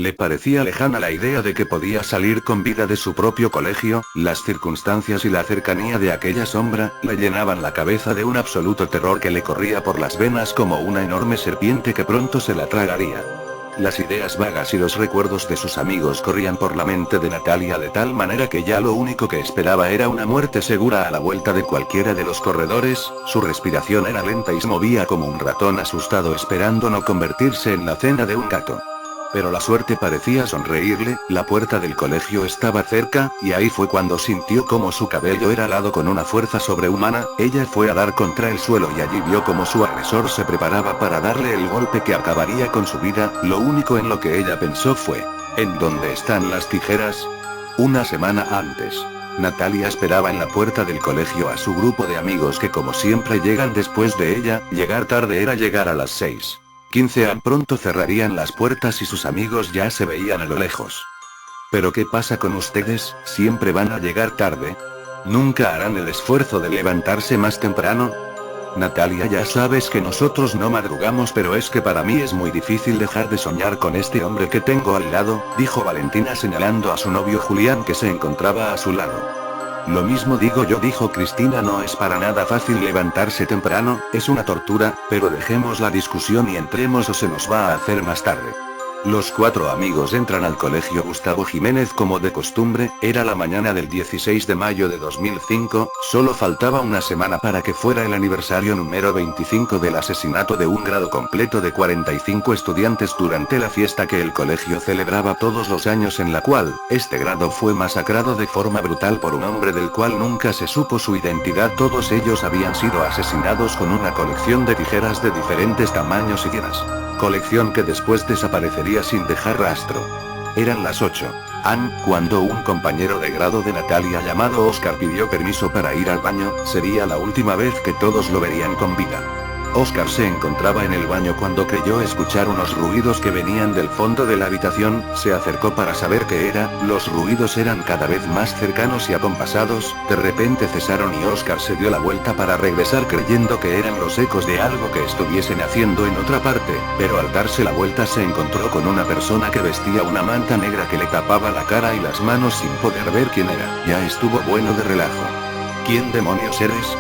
Le parecía lejana la idea de que podía salir con vida de su propio colegio, las circunstancias y la cercanía de aquella sombra, le llenaban la cabeza de un absoluto terror que le corría por las venas como una enorme serpiente que pronto se la tragaría. Las ideas vagas y los recuerdos de sus amigos corrían por la mente de Natalia de tal manera que ya lo único que esperaba era una muerte segura a la vuelta de cualquiera de los corredores, su respiración era lenta y se movía como un ratón asustado esperando no convertirse en la cena de un gato. Pero la suerte parecía sonreírle, la puerta del colegio estaba cerca, y ahí fue cuando sintió como su cabello era alado con una fuerza sobrehumana, ella fue a dar contra el suelo y allí vio como su agresor se preparaba para darle el golpe que acabaría con su vida, lo único en lo que ella pensó fue, ¿en dónde están las tijeras? Una semana antes. Natalia esperaba en la puerta del colegio a su grupo de amigos que como siempre llegan después de ella, llegar tarde era llegar a las 6:15 pronto cerrarían las puertas y sus amigos ya se veían a lo lejos. ¿Pero qué pasa con ustedes? ¿Siempre van a llegar tarde? ¿Nunca harán el esfuerzo de levantarse más temprano? Natalia, ya sabes que nosotros no madrugamos, pero es que para mí es muy difícil dejar de soñar con este hombre que tengo al lado, dijo Valentina señalando a su novio Julián que se encontraba a su lado. Lo mismo digo yo, dijo Cristina, no es para nada fácil levantarse temprano, es una tortura, pero dejemos la discusión y entremos o se nos va a hacer más tarde. Los cuatro amigos entran al colegio Gustavo Jiménez como de costumbre, era la mañana del 16 de mayo de 2005, solo faltaba una semana para que fuera el aniversario número 25 del asesinato de un grado completo de 45 estudiantes durante la fiesta que el colegio celebraba todos los años en la cual, este grado fue masacrado de forma brutal por un hombre del cual nunca se supo su identidad. Todos ellos habían sido asesinados con una colección de tijeras de diferentes tamaños y llenas. Colección que después desaparecería sin dejar rastro. Eran las 8:00 cuando un compañero de grado de Natalia llamado Oscar pidió permiso para ir al baño, sería la última vez que todos lo verían con vida. Oscar se encontraba en el baño cuando creyó escuchar unos ruidos que venían del fondo de la habitación, se acercó para saber qué era, los ruidos eran cada vez más cercanos y acompasados, de repente cesaron y Oscar se dio la vuelta para regresar creyendo que eran los ecos de algo que estuviesen haciendo en otra parte, pero al darse la vuelta se encontró con una persona que vestía una manta negra que le tapaba la cara y las manos sin poder ver quién era. Ya estuvo bueno de relajo. ¿Quién demonios eres?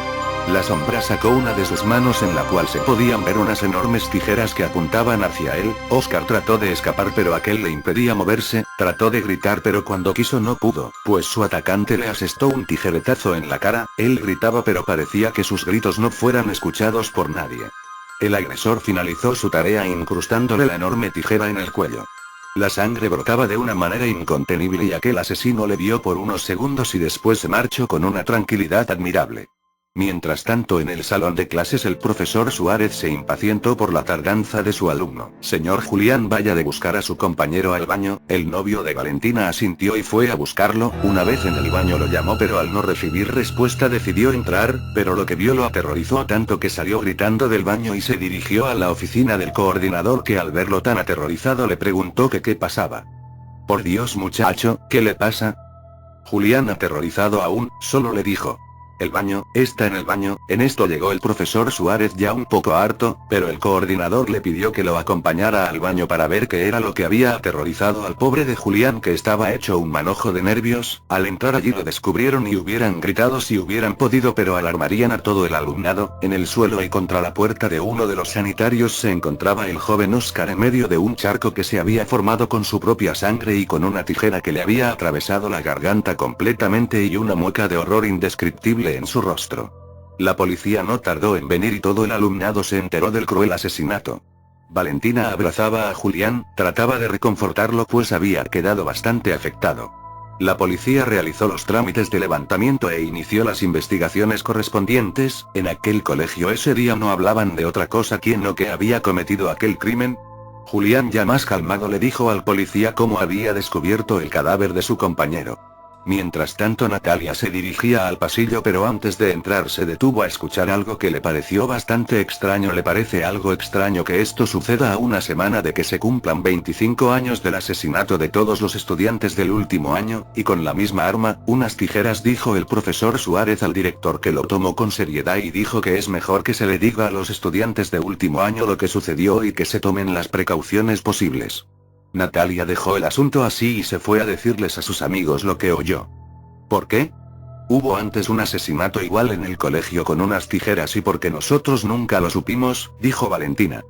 La sombra sacó una de sus manos en la cual se podían ver unas enormes tijeras que apuntaban hacia él. Oscar trató de escapar pero aquel le impedía moverse, trató de gritar pero cuando quiso no pudo, pues su atacante le asestó un tijeretazo en la cara, él gritaba pero parecía que sus gritos no fueran escuchados por nadie. El agresor finalizó su tarea incrustándole la enorme tijera en el cuello. La sangre brotaba de una manera incontenible y aquel asesino le vio por unos segundos y después se marchó con una tranquilidad admirable. Mientras tanto en el salón de clases el profesor Suárez se impacientó por la tardanza de su alumno. Señor Julián, vaya de buscar a su compañero al baño. El novio de Valentina asintió y fue a buscarlo. Una vez en el baño lo llamó pero al no recibir respuesta decidió entrar, pero lo que vio lo aterrorizó tanto que salió gritando del baño y se dirigió a la oficina del coordinador que al verlo tan aterrorizado le preguntó que qué pasaba. Por Dios muchacho, ¿qué le pasa? Julián aterrorizado aún, solo le dijo: el baño, está en el baño. En esto llegó el profesor Suárez ya un poco harto, pero el coordinador le pidió que lo acompañara al baño para ver qué era lo que había aterrorizado al pobre de Julián que estaba hecho un manojo de nervios. Al entrar allí lo descubrieron y hubieran gritado si hubieran podido pero alarmarían a todo el alumnado. En el suelo y contra la puerta de uno de los sanitarios se encontraba el joven Oscar en medio de un charco que se había formado con su propia sangre y con una tijera que le había atravesado la garganta completamente y una mueca de horror indescriptible en su rostro. La policía no tardó en venir y todo el alumnado se enteró del cruel asesinato. Valentina abrazaba a Julián, trataba de reconfortarlo pues había quedado bastante afectado. La policía realizó los trámites de levantamiento e inició las investigaciones correspondientes. En aquel colegio ese día no hablaban de otra cosa quién o qué había cometido aquel crimen. Julián ya más calmado le dijo al policía cómo había descubierto el cadáver de su compañero. Mientras tanto Natalia se dirigía al pasillo pero antes de entrar se detuvo a escuchar algo que le pareció bastante extraño. ¿Le parece algo extraño que esto suceda a una semana de que se cumplan 25 años del asesinato de todos los estudiantes del último año, y con la misma arma, unas tijeras? Dijo el profesor Suárez al director que lo tomó con seriedad y dijo que es mejor que se le diga a los estudiantes de último año lo que sucedió y que se tomen las precauciones posibles. Natalia dejó el asunto así y se fue a decirles a sus amigos lo que oyó. ¿Por qué? Hubo antes un asesinato igual en el colegio con unas tijeras y porque nosotros nunca lo supimos, dijo Valentina.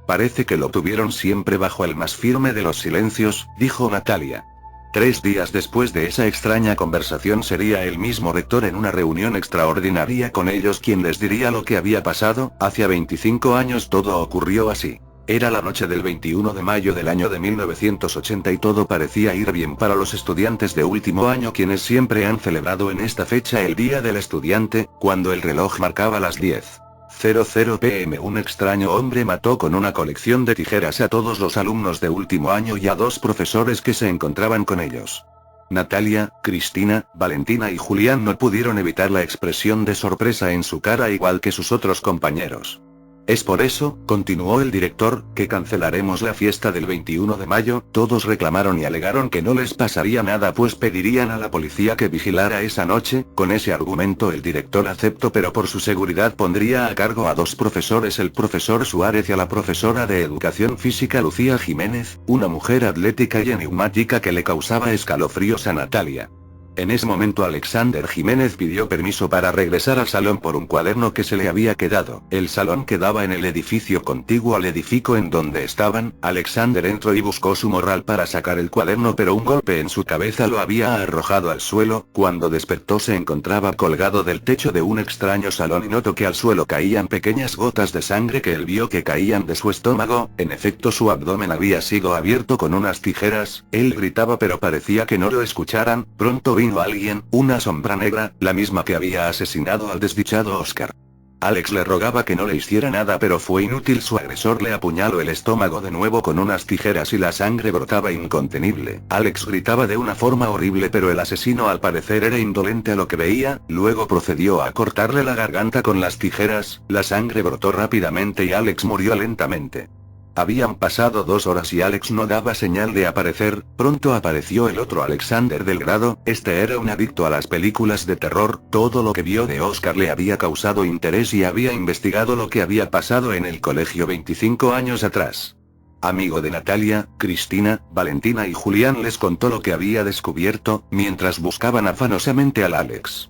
Parece que lo tuvieron siempre bajo el más firme de los silencios, dijo Natalia. 3 días después de esa extraña conversación sería el mismo rector en una reunión extraordinaria con ellos quien les diría lo que había pasado. Hace 25 años todo ocurrió así. Era la noche del 21 de mayo del año de 1980 y todo parecía ir bien para los estudiantes de último año quienes siempre han celebrado en esta fecha el Día del Estudiante. Cuando el reloj marcaba las 10:00 p.m. un extraño hombre mató con una colección de tijeras a todos los alumnos de último año y a 2 profesores que se encontraban con ellos. Natalia, Cristina, Valentina y Julián no pudieron evitar la expresión de sorpresa en su cara igual que sus otros compañeros. Es por eso, continuó el director, que cancelaremos la fiesta del 21 de mayo, todos reclamaron y alegaron que no les pasaría nada pues pedirían a la policía que vigilara esa noche. Con ese argumento el director aceptó pero por su seguridad pondría a cargo a 2 profesores, el profesor Suárez y a la profesora de educación física Lucía Jiménez, una mujer atlética y enigmática que le causaba escalofríos a Natalia. En ese momento Alexander Jiménez pidió permiso para regresar al salón por un cuaderno que se le había quedado. El salón quedaba en el edificio contiguo al edificio en donde estaban. Alexander entró y buscó su morral para sacar el cuaderno pero un golpe en su cabeza lo había arrojado al suelo. Cuando despertó se encontraba colgado del techo de un extraño salón y notó que al suelo caían pequeñas gotas de sangre que él vio que caían de su estómago. En efecto su abdomen había sido abierto con unas tijeras. Él gritaba pero parecía que no lo escucharan. Pronto vino alguien, una sombra negra, la misma que había asesinado al desdichado Oscar. Alex le rogaba que no le hiciera nada pero fue inútil, su agresor le apuñaló el estómago de nuevo con unas tijeras y la sangre brotaba incontenible. Alex gritaba de una forma horrible pero el asesino al parecer era indolente a lo que veía, luego procedió a cortarle la garganta con las tijeras, la sangre brotó rápidamente y Alex murió lentamente. Habían pasado 2 horas y Alex no daba señal de aparecer. Pronto apareció el otro Alexander Delgado. Este era un adicto a las películas de terror. Todo lo que vio de Oscar le había causado interés y había investigado lo que había pasado en el colegio 25 años atrás. Amigo de Natalia, Cristina, Valentina y Julián les contó lo que había descubierto, mientras buscaban afanosamente al Alex.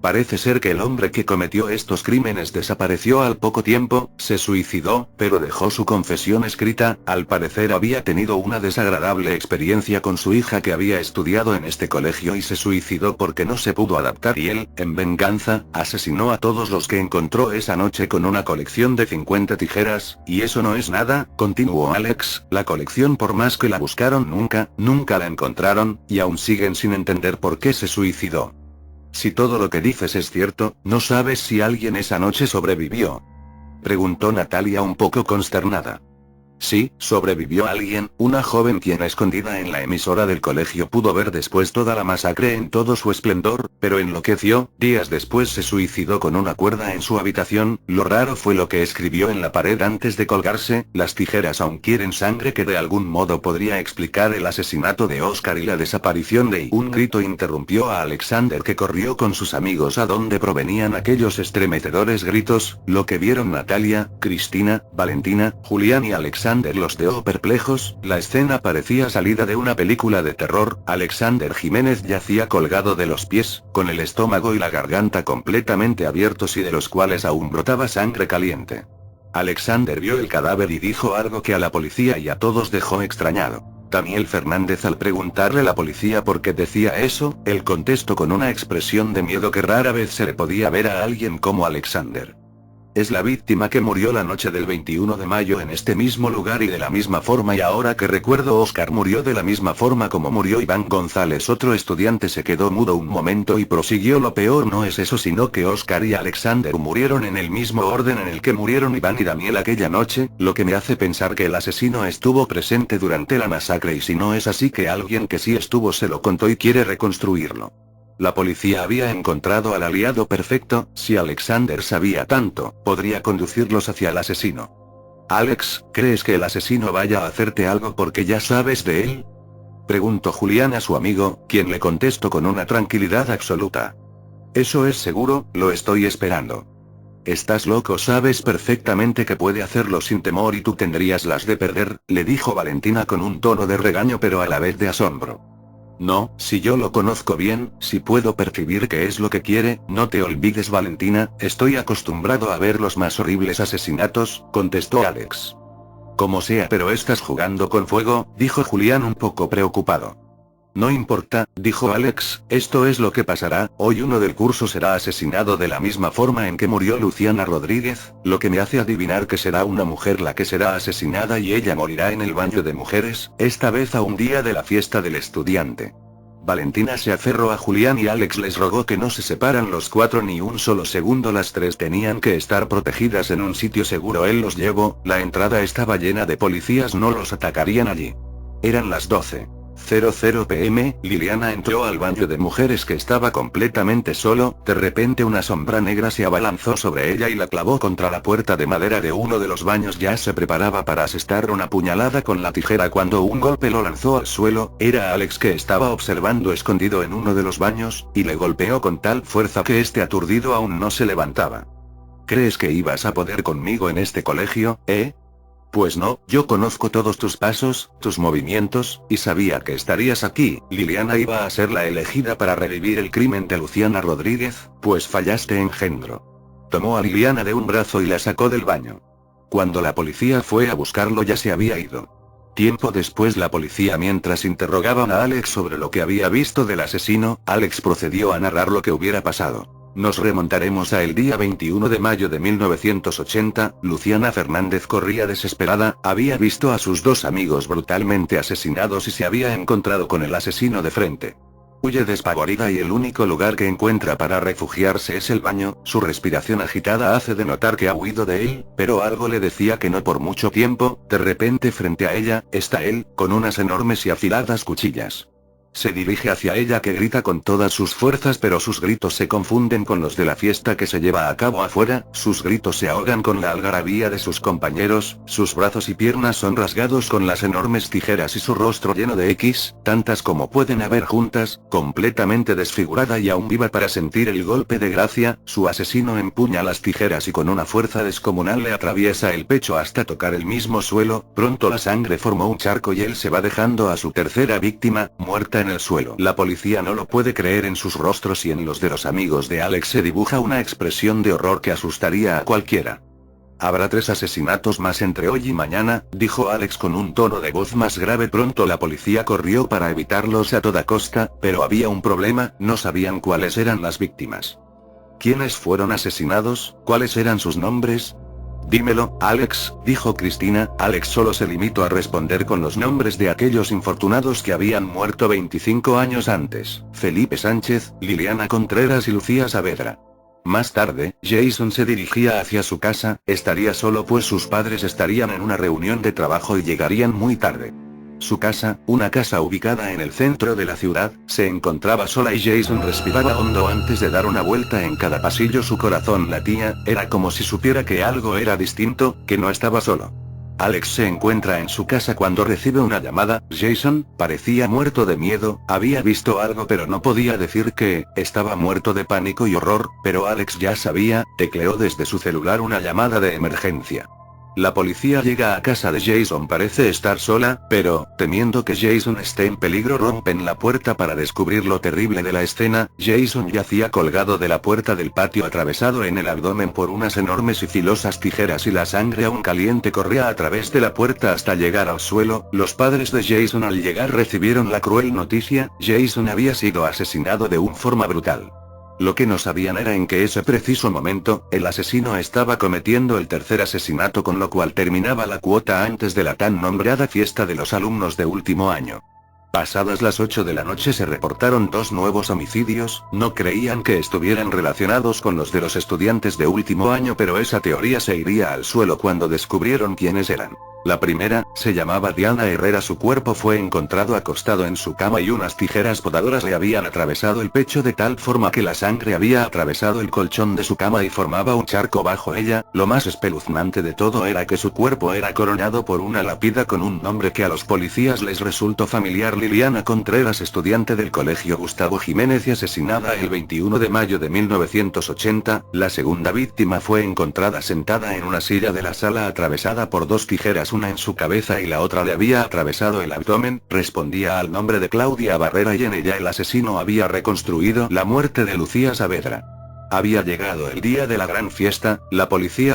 Parece ser que el hombre que cometió estos crímenes desapareció al poco tiempo, se suicidó, pero dejó su confesión escrita. Al parecer había tenido una desagradable experiencia con su hija que había estudiado en este colegio y se suicidó porque no se pudo adaptar y él, en venganza, asesinó a todos los que encontró esa noche con una colección de 50 tijeras. Y eso no es nada, continuó Alex, la colección por más que la buscaron nunca la encontraron, y aún siguen sin entender por qué se suicidó. Si todo lo que dices es cierto, ¿no sabes si alguien esa noche sobrevivió?, preguntó Natalia un poco consternada. Sí, sobrevivió alguien, una joven quien escondida en la emisora del colegio pudo ver después toda la masacre en todo su esplendor, pero enloqueció. Días después se suicidó con una cuerda en su habitación. Lo raro fue lo que escribió en la pared antes de colgarse: las tijeras aún quieren sangre, que de algún modo podría explicar el asesinato de Oscar y la desaparición de I. Un grito interrumpió a Alexander, que corrió con sus amigos a donde provenían aquellos estremecedores gritos. Lo que vieron Natalia, Cristina, Valentina, Julián y Alexander los dejó perplejos. La escena parecía salida de una película de terror. Alexander Jiménez yacía colgado de los pies, con el estómago y la garganta completamente abiertos y de los cuales aún brotaba sangre caliente. Alexander vio el cadáver y dijo algo que a la policía y a todos dejó extrañado. Daniel Fernández, al preguntarle a la policía por qué decía eso, él contestó con una expresión de miedo que rara vez se le podía ver a alguien como Alexander. Es la víctima que murió la noche del 21 de mayo en este mismo lugar y de la misma forma, y ahora que recuerdo, Oscar murió de la misma forma como murió Iván González. Otro estudiante se quedó mudo un momento y prosiguió: lo peor no es eso, sino que Oscar y Alexander murieron en el mismo orden en el que murieron Iván y Daniel aquella noche, lo que me hace pensar que el asesino estuvo presente durante la masacre, y si no es así, que alguien que sí estuvo se lo contó y quiere reconstruirlo. La policía había encontrado al aliado perfecto. Si Alexander sabía tanto, podría conducirlos hacia el asesino. Alex, ¿crees que el asesino vaya a hacerte algo porque ya sabes de él?, preguntó Julián a su amigo, quien le contestó con una tranquilidad absoluta. Eso es seguro, lo estoy esperando. Estás loco, sabes perfectamente que puede hacerlo sin temor y tú tendrías las de perder, le dijo Valentina con un tono de regaño pero a la vez de asombro. No, si yo lo conozco bien, si puedo percibir qué es lo que quiere, no te olvides Valentina, estoy acostumbrado a ver los más horribles asesinatos, contestó Alex. Como sea, pero estás jugando con fuego, dijo Julián un poco preocupado. No importa, dijo Alex, esto es lo que pasará, hoy uno del curso será asesinado de la misma forma en que murió Luciana Rodríguez, lo que me hace adivinar que será una mujer la que será asesinada y ella morirá en el baño de mujeres, esta vez a un día de la fiesta del estudiante. Valentina se aferró a Julián y Alex les rogó que no se separan los cuatro ni un solo segundo, las tres tenían que estar protegidas en un sitio seguro, él los llevó, la entrada estaba llena de policías, no los atacarían allí. Eran las 12:00 p.m, Liliana entró al baño de mujeres que estaba completamente solo, de repente una sombra negra se abalanzó sobre ella y la clavó contra la puerta de madera de uno de los baños, ya se preparaba para asestar una puñalada con la tijera cuando un golpe lo lanzó al suelo, era Alex que estaba observando escondido en uno de los baños, y le golpeó con tal fuerza que este aturdido aún no se levantaba. ¿Crees que ibas a poder conmigo en este colegio, Pues no, yo conozco todos tus pasos, tus movimientos, y sabía que estarías aquí. Liliana iba a ser la elegida para revivir el crimen de Luciana Rodríguez, pues fallaste, engendro. Tomó a Liliana de un brazo y la sacó del baño. Cuando la policía fue a buscarlo ya se había ido. Tiempo después la policía, mientras interrogaban a Alex sobre lo que había visto del asesino, Alex procedió a narrar lo que hubiera pasado. Nos remontaremos a el día 21 de mayo de 1980, Luciana Fernández corría desesperada, había visto a sus dos amigos brutalmente asesinados y se había encontrado con el asesino de frente. Huye despavorida y el único lugar que encuentra para refugiarse es el baño, su respiración agitada hace de notar que ha huido de él, pero algo le decía que no por mucho tiempo, de repente frente a ella, está él, con unas enormes y afiladas cuchillas. Se dirige hacia ella que grita con todas sus fuerzas, pero sus gritos se confunden con los de la fiesta que se lleva a cabo afuera, sus gritos se ahogan con la algarabía de sus compañeros, sus brazos y piernas son rasgados con las enormes tijeras y su rostro lleno de X, tantas como pueden haber juntas, completamente desfigurada y aún viva para sentir el golpe de gracia, su asesino empuña las tijeras y con una fuerza descomunal le atraviesa el pecho hasta tocar el mismo suelo, pronto la sangre formó un charco y él se va dejando a su tercera víctima, muerta en el suelo. La policía no lo puede creer, en sus rostros y en los de los amigos de Alex se dibuja una expresión de horror que asustaría a cualquiera. Habrá 3 asesinatos más entre hoy y mañana, dijo Alex con un tono de voz más grave. Pronto la policía corrió para evitarlos a toda costa, pero había un problema, no sabían cuáles eran las víctimas. ¿Quiénes fueron asesinados? ¿Cuáles eran sus nombres? Dímelo, Alex, dijo Cristina. Alex solo se limitó a responder con los nombres de aquellos infortunados que habían muerto 25 años antes: Felipe Sánchez, Liliana Contreras y Lucía Saavedra. Más tarde, Jason se dirigía hacia su casa, estaría solo pues sus padres estarían en una reunión de trabajo y llegarían muy tarde. Su casa, una casa ubicada en el centro de la ciudad, se encontraba sola y Jason respiraba hondo antes de dar una vuelta en cada pasillo. Su corazón latía, era como si supiera que algo era distinto, que no estaba solo. Alex se encuentra en su casa cuando recibe una llamada. Jason parecía muerto de miedo, había visto algo pero no podía decir qué, estaba muerto de pánico y horror, pero Alex ya sabía, tecleó desde su celular una llamada de emergencia. La policía llega a casa de Jason, parece estar sola, pero, temiendo que Jason esté en peligro, rompen la puerta para descubrir lo terrible de la escena. Jason yacía colgado de la puerta del patio, atravesado en el abdomen por unas enormes y filosas tijeras y la sangre aún caliente corría a través de la puerta hasta llegar al suelo. Los padres de Jason al llegar recibieron la cruel noticia: Jason había sido asesinado de una forma brutal. Lo que no sabían era en que ese preciso momento, el asesino estaba cometiendo el tercer asesinato, con lo cual terminaba la cuota antes de la tan nombrada fiesta de los alumnos de último año. Pasadas las 8 de la noche se reportaron 2 nuevos homicidios, no creían que estuvieran relacionados con los de los estudiantes de último año, pero esa teoría se iría al suelo cuando descubrieron quiénes eran. La primera, se llamaba Diana Herrera. Su cuerpo fue encontrado acostado en su cama y unas tijeras podadoras le habían atravesado el pecho de tal forma que la sangre había atravesado el colchón de su cama y formaba un charco bajo ella. Lo más espeluznante de todo era que su cuerpo era coronado por una lápida con un nombre que a los policías les resultó familiar: Liliana Contreras, estudiante del colegio Gustavo Jiménez y asesinada el 21 de mayo de 1980. La segunda víctima fue encontrada sentada en una silla de la sala atravesada por dos tijeras, una en su cabeza y la otra le había atravesado el abdomen. Respondía al nombre de Claudia Barrera y en ella el asesino había reconstruido la muerte de Lucía Saavedra. Había llegado el día de la gran fiesta. La policía